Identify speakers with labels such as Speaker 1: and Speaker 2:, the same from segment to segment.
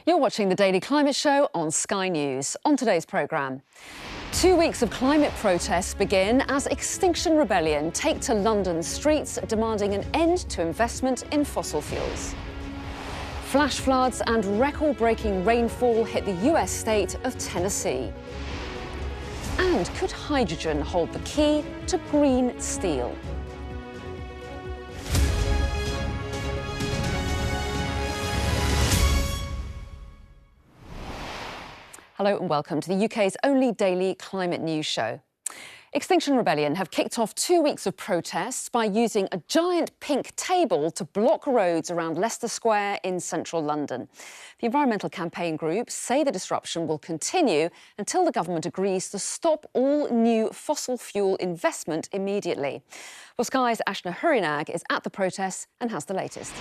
Speaker 1: You're watching the Daily Climate Show on Sky News. On today's programme, 2 weeks of climate protests begin as Extinction Rebellion take to London's streets, demanding an end to investment in fossil fuels. Flash floods and record-breaking rainfall hit the US state of Tennessee. And could hydrogen hold the key to green steel? Hello and welcome to the UK's only daily climate news show. Extinction Rebellion have kicked off 2 weeks of protests by using a giant pink table to block roads around Leicester Square in central London. The environmental campaign groups say the disruption will continue until the government agrees to stop all new fossil fuel investment immediately. Well, Sky's Ashna Hurinag is at the protests and has the latest.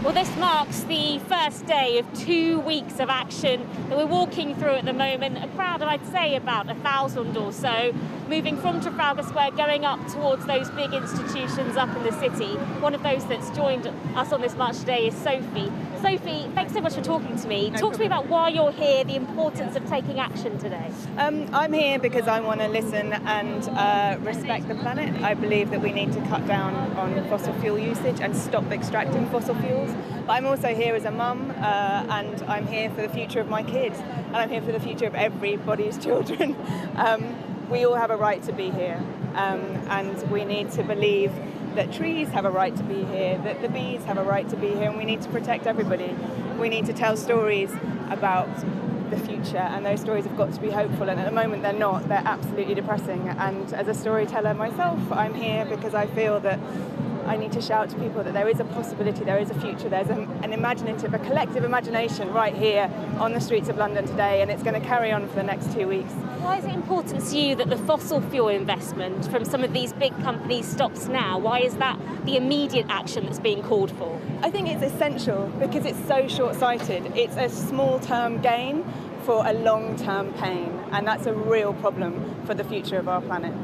Speaker 2: Well, this marks the first day of 2 weeks of action that we're walking through at the moment. A crowd of, I'd say, about 1,000 or so, moving from Trafalgar Square, going up towards those big institutions up in the city. One of those that's joined us on this march today is Sophie. Sophie, thanks so much for talking to me. Talk to me about why you're here, the importance of taking action today.
Speaker 3: I'm here because I want to listen and respect the planet. I believe that we need to cut down on fossil fuel usage and stop extracting fossil fuels. But I'm also here as a mum, and I'm here for the future of my kids, and I'm here for the future of everybody's children. We all have a right to be here, and we need to believe that trees have a right to be here, that the bees have a right to be here, and we need to protect everybody. We need to tell stories about the future, and those stories have got to be hopeful, and at the moment they're not. They're absolutely depressing, and as a storyteller myself, I'm here because I feel that I need to shout to people that there is a possibility, there is a future, there's an imaginative, a collective imagination right here on the streets of London today, and it's going to carry on for the next 2 weeks.
Speaker 2: Why is it important to you that the fossil fuel investment from some of these big companies stops now? Why is that the immediate action that's being called for?
Speaker 3: I think it's essential because it's so short-sighted. It's a small-term gain for a long-term pain, and that's a real problem for the future of our planet.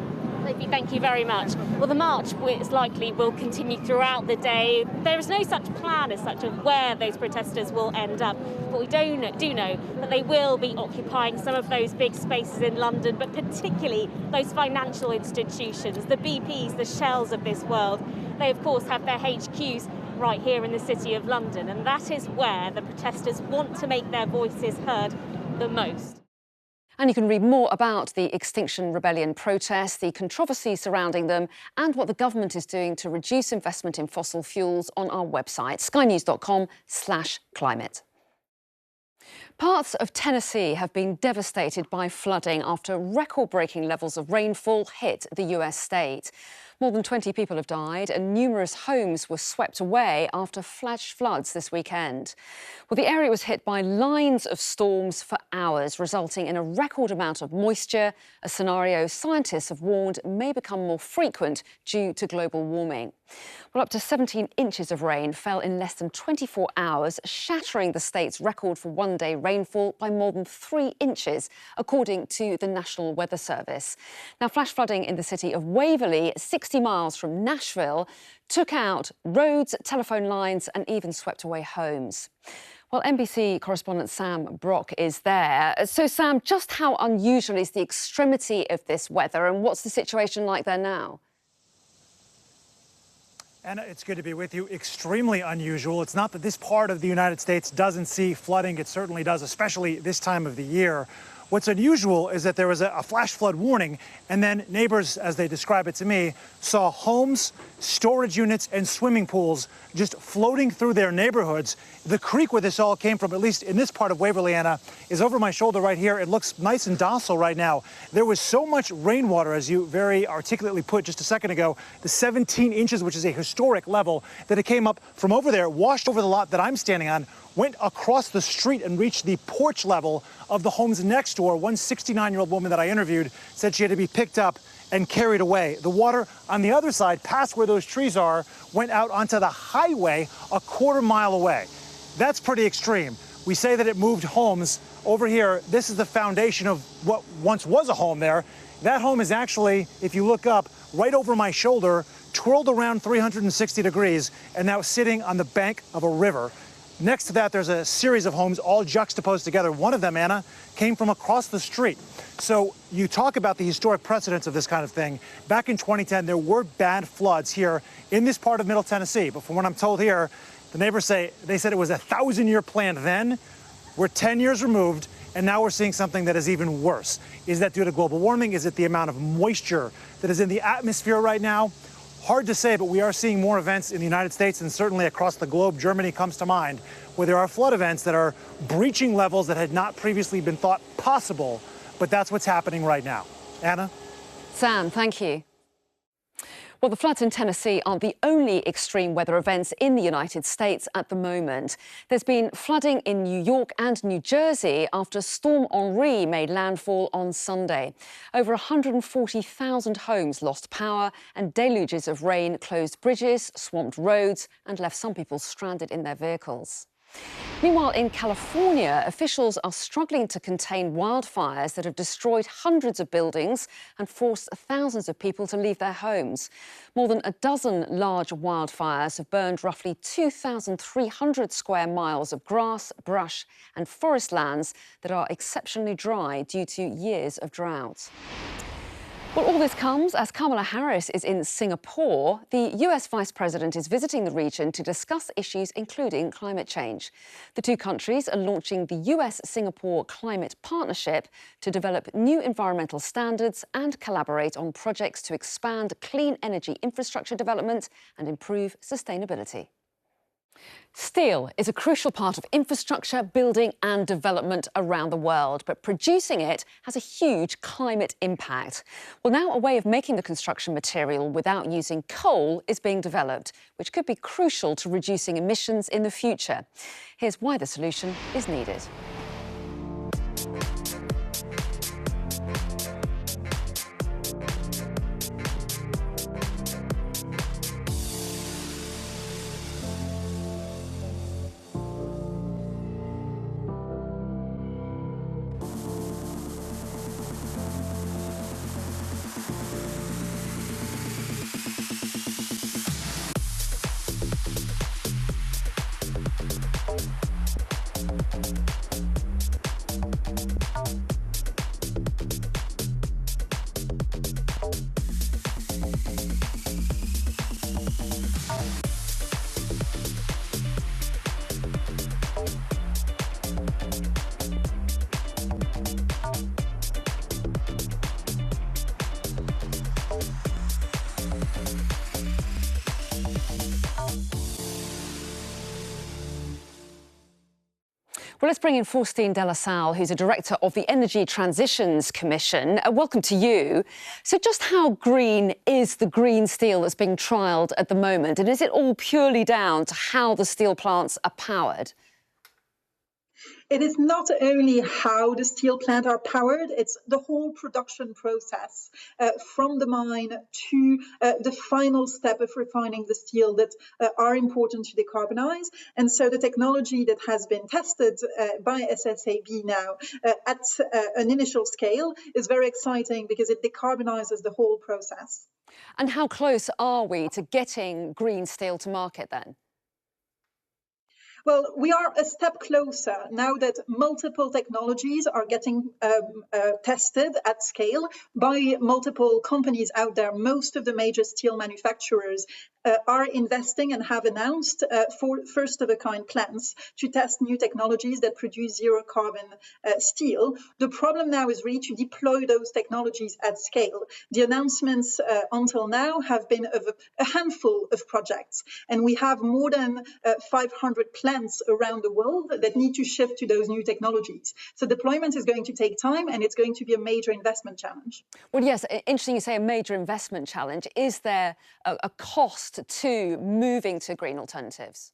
Speaker 2: Sophie, thank you very much. Well, the march is likely will continue throughout the day. There is no such plan as such of where those protesters will end up. But we do know that they will be occupying some of those big spaces in London, but particularly those financial institutions, the BPs, the Shells of this world. They, of course, have their HQs right here in the City of London, and that is where the protesters want to make their voices heard the most.
Speaker 1: And you can read more about the Extinction Rebellion protests, the controversy surrounding them, and what the government is doing to reduce investment in fossil fuels on our website, skynews.com/climate. Parts of Tennessee have been devastated by flooding after record-breaking levels of rainfall hit the US state. More than 20 people have died and numerous homes were swept away after flash floods this weekend. Well, the area was hit by lines of storms for hours, resulting in a record amount of moisture, a scenario scientists have warned may become more frequent due to global warming. Well, up to 17 inches of rain fell in less than 24 hours, shattering the state's record for one-day rainfall by more than 3 inches, according to the National Weather Service. Now, flash flooding in the city of Waverley, 60 miles from Nashville, took out roads, telephone lines and even swept away homes. Well, NBC correspondent Sam Brock is there. So, Sam, just how unusual is the extremity of this weather and what's the situation like there now?
Speaker 4: Anna, it's good to be with you. Extremely unusual. It's not that this part of the United States doesn't see flooding. It certainly does, especially this time of the year. What's unusual is that there was a flash flood warning, and then neighbors, as they describe it to me, saw homes, storage units, and swimming pools just floating through their neighborhoods. The creek where this all came from, at least in this part of Waverly, Anna, is over my shoulder right here. It looks nice and docile right now. There was so much rainwater, as you very articulately put just a second ago, the 17 inches, which is a historic level, that it came up from over there, washed over the lot that I'm standing on, went across the street and reached the porch level of the homes next door. One 69-year-old woman that I interviewed said she had to be picked up and carried away. The water on the other side, past where those trees are, went out onto the highway a quarter mile away. That's pretty extreme. We say that it moved homes. Over here, this is the foundation of what once was a home there. That home is actually, if you look up, right over my shoulder, twirled around 360 degrees, and now sitting on the bank of a river. Next to that, there's a series of homes all juxtaposed together. One of them, Anna, came from across the street. So you talk about the historic precedence of this kind of thing. Back in 2010, there were bad floods here in this part of Middle Tennessee. But from what I'm told here, the neighbors say they said it was a 1,000-year plan then. We're 10 years removed, and now we're seeing something that is even worse. Is that due to global warming? Is it the amount of moisture that is in the atmosphere right now? Hard to say, but we are seeing more events in the United States and certainly across the globe. Germany comes to mind, where there are flood events that are breaching levels that had not previously been thought possible. But that's what's happening right now. Anna?
Speaker 1: Sam, thank you. Well, the floods in Tennessee aren't the only extreme weather events in the United States at the moment. There's been flooding in New York and New Jersey after Storm Henri made landfall on Sunday. Over 140,000 homes lost power, and deluges of rain closed bridges, swamped roads, and left some people stranded in their vehicles. Meanwhile, in California, officials are struggling to contain wildfires that have destroyed hundreds of buildings and forced thousands of people to leave their homes. More than a dozen large wildfires have burned roughly 2,300 square miles of grass, brush and forest lands that are exceptionally dry due to years of drought. Well, all this comes as Kamala Harris is in Singapore. The US Vice President is visiting the region to discuss issues including climate change. The two countries are launching the US-Singapore Climate Partnership to develop new environmental standards and collaborate on projects to expand clean energy infrastructure development and improve sustainability. Steel is a crucial part of infrastructure, building and development around the world, but producing it has a huge climate impact. Well, now a way of making the construction material without using coal is being developed, which could be crucial to reducing emissions in the future. Here's why the solution is needed. Well, let's bring in Faustine de la Salle, who's a director of the Energy Transitions Commission. Welcome to you. So just how green is the green steel that's being trialled at the moment? And is it all purely down to how the steel plants are powered?
Speaker 5: It is not only how the steel plant are powered, it's the whole production process from the mine to the final step of refining the steel that are important to decarbonize. And so the technology that has been tested by SSAB now at an initial scale is very exciting because it decarbonizes the whole process.
Speaker 1: And how close are we to getting green steel to market then?
Speaker 5: Well, we are a step closer now that multiple technologies are getting tested at scale by multiple companies out there. Most of the major steel manufacturers are investing and have announced for first-of-a-kind plants to test new technologies that produce zero-carbon steel. The problem now is really to deploy those technologies at scale. The announcements until now have been of a handful of projects, and we have more than 500 plants around the world that need to shift to those new technologies. So deployment is going to take time, and it's going to be a major investment challenge.
Speaker 1: Well, yes, interesting you say a major investment challenge. Is there a cost to moving to green alternatives?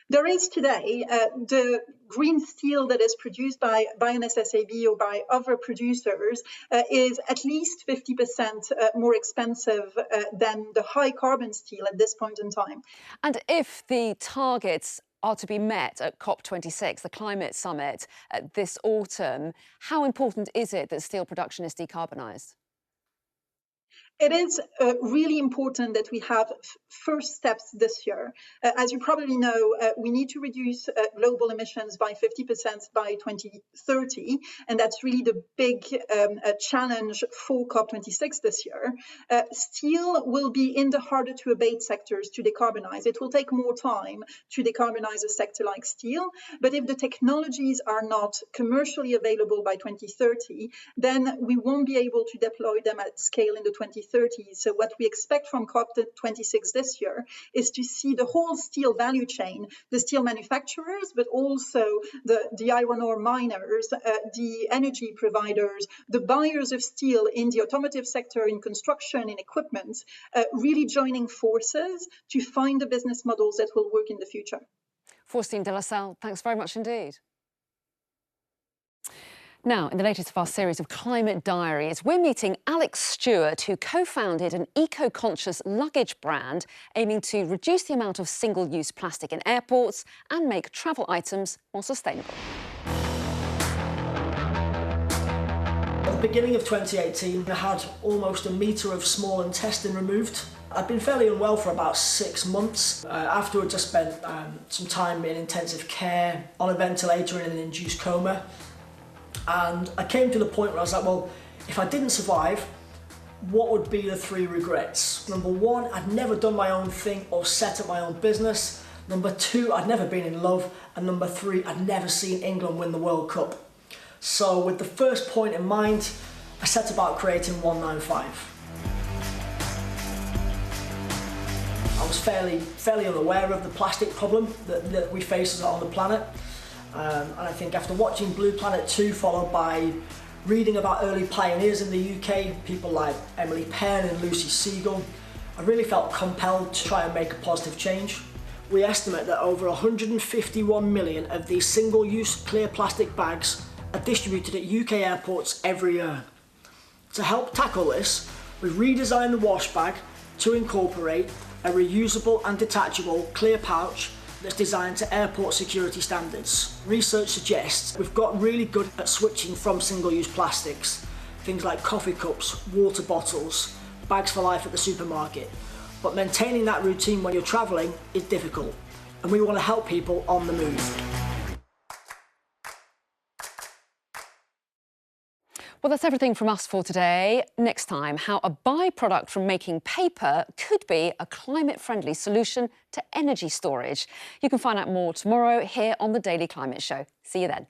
Speaker 5: There is today the green steel that is produced by an SSAB or by other producers is at least 50% more expensive than the high carbon steel at this point in time.
Speaker 1: And if the targets are to be met at COP26, the climate summit this autumn, how important is it that steel production is decarbonised?
Speaker 5: It is really important that we have first steps this year. As you probably know, we need to reduce global emissions by 50% by 2030, and that's really the big challenge for COP26 this year. Steel will be in the harder to abate sectors to decarbonize. It will take more time to decarbonize a sector like steel, but if the technologies are not commercially available by 2030, then we won't be able to deploy them at scale in the 2030s. So what we expect from COP26 this year is to see the whole steel value chain, the steel manufacturers, but also the iron ore miners, the energy providers, the buyers of steel in the automotive sector, in construction, in equipment, really joining forces to find the business models that will work in the future.
Speaker 1: Faustine de la Salle, thanks very much indeed. Now, in the latest of our series of climate diaries, we're meeting Alex Stewart, who co-founded an eco-conscious luggage brand aiming to reduce the amount of single-use plastic in airports and make travel items more sustainable.
Speaker 6: At the beginning of 2018, I had almost a metre of small intestine removed. I'd been fairly unwell for about 6 months. Afterwards, I spent some time in intensive care, on a ventilator and in an induced coma. And I came to the point where I was like, well, if I didn't survive, what would be the 3 regrets? Number 1, I'd never done my own thing or set up my own business. Number 2, I'd never been in love. And number 3, I'd never seen England win the World Cup. So with the first point in mind, I set about creating 195. I was fairly unaware of the plastic problem that we face on the planet. And I think after watching Blue Planet 2, followed by reading about early pioneers in the UK, people like Emily Penn and Lucy Siegel, I really felt compelled to try and make a positive change. We estimate that over 151 million of these single-use clear plastic bags are distributed at UK airports every year. To help tackle this, we've redesigned the wash bag to incorporate a reusable and detachable clear pouch that's designed to airport security standards. Research suggests we've got really good at switching from single-use plastics, things like coffee cups, water bottles, bags for life at the supermarket. But maintaining that routine when you're travelling is difficult, and we want to help people on the move.
Speaker 1: Well, that's everything from us for today. Next time, how a byproduct from making paper could be a climate-friendly solution to energy storage. You can find out more tomorrow here on The Daily Climate Show. See you then.